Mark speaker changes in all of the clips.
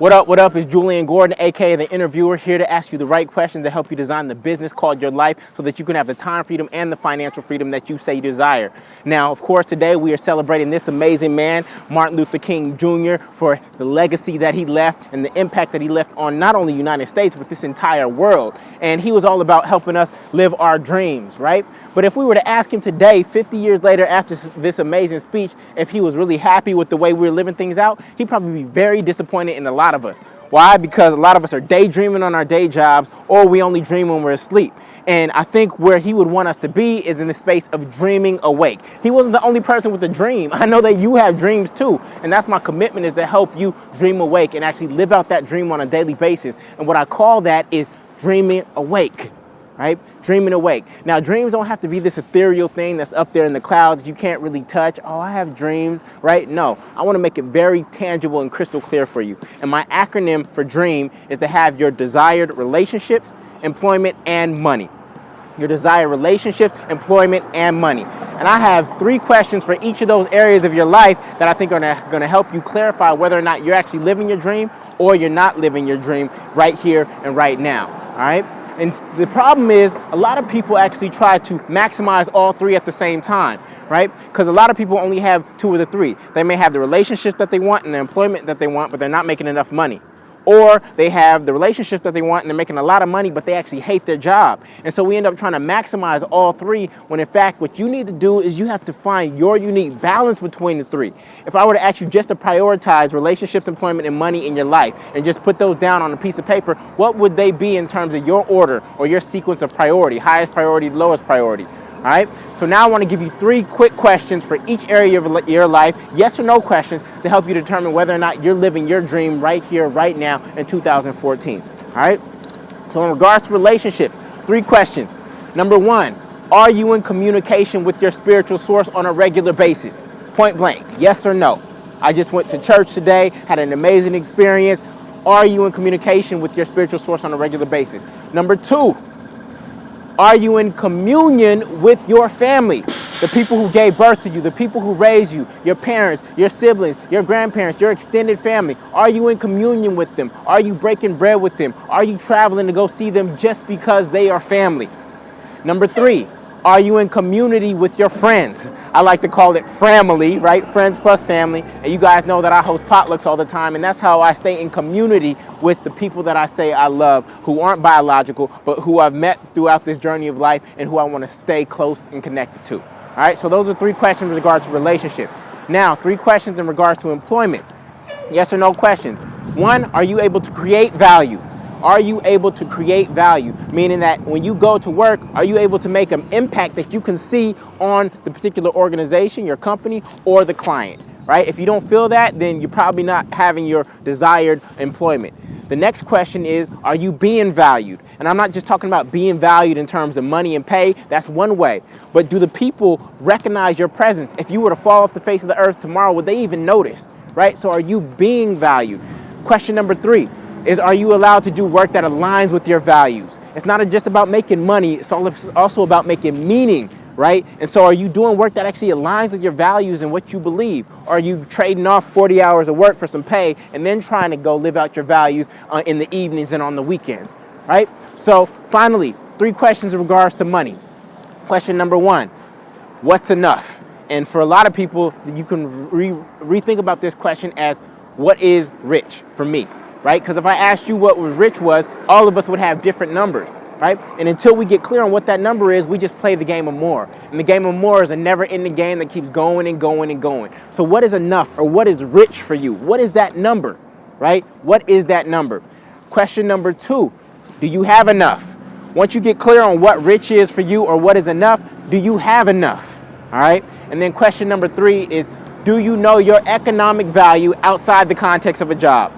Speaker 1: What up? It's Julian Gordon, aka the interviewer, here to ask you the right questions to help you design the business called your life so that you can have the time freedom and the financial freedom that you say you desire. Now, of course, today we are celebrating this amazing man, Martin Luther King Jr., for the legacy that he left and the impact that he left on not only the United States, but this entire world. And he was all about helping us live our dreams, right? But if we were to ask him today, 50 years later after this amazing speech, if he was really happy with the way we were living things out, he'd probably be very disappointed in a lot of us. Why? Because a lot of us are daydreaming on our day jobs, or we only dream when we're asleep. And I think where he would want us to be is in the space of dreaming awake. He wasn't the only person with a dream. I know that you have dreams too. And that's my commitment, is to help you dream awake and actually live out that dream on a daily basis. And what I call that is dreaming awake. Right? Dreaming awake. Now, dreams don't have to be this ethereal thing that's up there in the clouds you can't really touch. Oh, I have dreams, right? No, I want to make it very tangible and crystal clear for you. And my acronym for DREAM is to have your desired relationships, employment, and money. Your desired relationships, employment, and money. And I have 3 questions for each of those areas of your life that I think are going to help you clarify whether or not you're actually living your dream or you're not living your dream right here and right now. All right? And the problem is, a lot of people actually try to maximize all 3 at the same time, right? Because a lot of people only have 2 of the 3. They may have the relationship that they want and the employment that they want, but they're not making enough money. Or they have the relationship that they want and they're making a lot of money, but they actually hate their job. And so we end up trying to maximize all 3, when in fact what you need to do is you have to find your unique balance between the 3. If I were to ask you just to prioritize relationships, employment, and money in your life and just put those down on a piece of paper, what would they be in terms of your order or your sequence of priority? Highest priority, lowest priority. All right, so now I want to give you 3 quick questions for each area of your life, yes or no questions, to help you determine whether or not you're living your dream right here, right now in 2014. All right, so in regards to relationships, 3 questions. Number 1, are you in communication with your spiritual source on a regular basis? Point blank, yes or no? I just went to church today, had an amazing experience. Are you in communication with your spiritual source on a regular basis? Number 2, are you in communion with your family? The people who gave birth to you, the people who raised you, your parents, your siblings, your grandparents, your extended family. Are you in communion with them? Are you breaking bread with them? Are you traveling to go see them just because they are family? Number 3, are you in community with your friends? I like to call it family, right? Friends plus family. And you guys know that I host potlucks all the time, and that's how I stay in community with the people that I say I love, who aren't biological, but who I've met throughout this journey of life and who I want to stay close and connected to. All right, so those are 3 questions in regards to relationship. Now, 3 questions in regards to employment. Yes or no questions. 1, are you able to create value? Are you able to create value? Meaning that when you go to work, are you able to make an impact that you can see on the particular organization, your company, or the client, right? If you don't feel that, then you're probably not having your desired employment. The next question is, are you being valued? And I'm not just talking about being valued in terms of money and pay. That's one way. But do the people recognize your presence? If you were to fall off the face of the earth tomorrow, would they even notice, right? So are you being valued? Question number 3 is, are you allowed to do work that aligns with your values? It's not just about making money. It's also about making meaning, right? And so are you doing work that actually aligns with your values and what you believe? Or are you trading off 40 hours of work for some pay and then trying to go live out your values in the evenings and on the weekends, right? So finally, 3 questions in regards to money. Question number 1, what's enough? And for a lot of people, you can rethink about this question as, what is rich for me, right? Because if I asked you what rich was, all of us would have different numbers, right? And until we get clear on what that number is, we just play the game of more. And the game of more is a never-ending game that keeps going and going and going. So what is enough, or what is rich for you? What is that number, right? What is that number? Question number 2, do you have enough? Once you get clear on what rich is for you or what is enough, do you have enough? All right? And then question number 3 is, do you know your economic value outside the context of a job?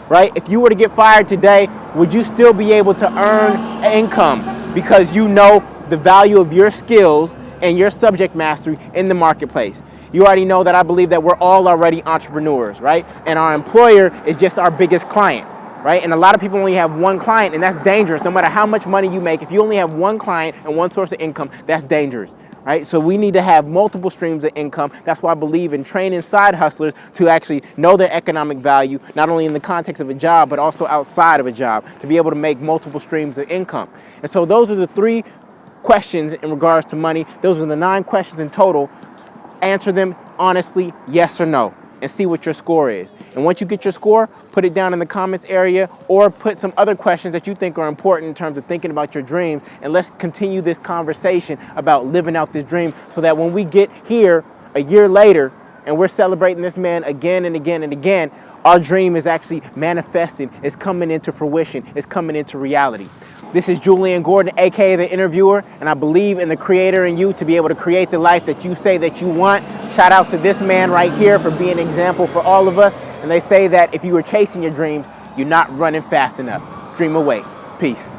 Speaker 1: Right? If you were to get fired today, would you still be able to earn income because you know the value of your skills and your subject mastery in the marketplace? You already know that I believe that we're all already entrepreneurs, right? And our employer is just our biggest client, right? And a lot of people only have one client, and that's dangerous. No matter how much money you make, if you only have one client and one source of income, that's dangerous, right? So we need to have multiple streams of income. That's why I believe in training side hustlers to actually know their economic value, not only in the context of a job, but also outside of a job, to be able to make multiple streams of income. And so those are the 3 questions in regards to money. Those are the 9 questions in total. Answer them honestly, yes or no, and see what your score is. And once you get your score, put it down in the comments area, or put some other questions that you think are important in terms of thinking about your dreams. And let's continue this conversation about living out this dream, so that when we get here a year later and we're celebrating this man again and again and again, our dream is actually manifesting, it's coming into fruition, it's coming into reality. This is Julian Gordon, aka The Interviewer, and I believe in the creator in you to be able to create the life that you say that you want. Shout outs to this man right here for being an example for all of us. And they say that if you are chasing your dreams, you're not running fast enough. Dream away. Peace.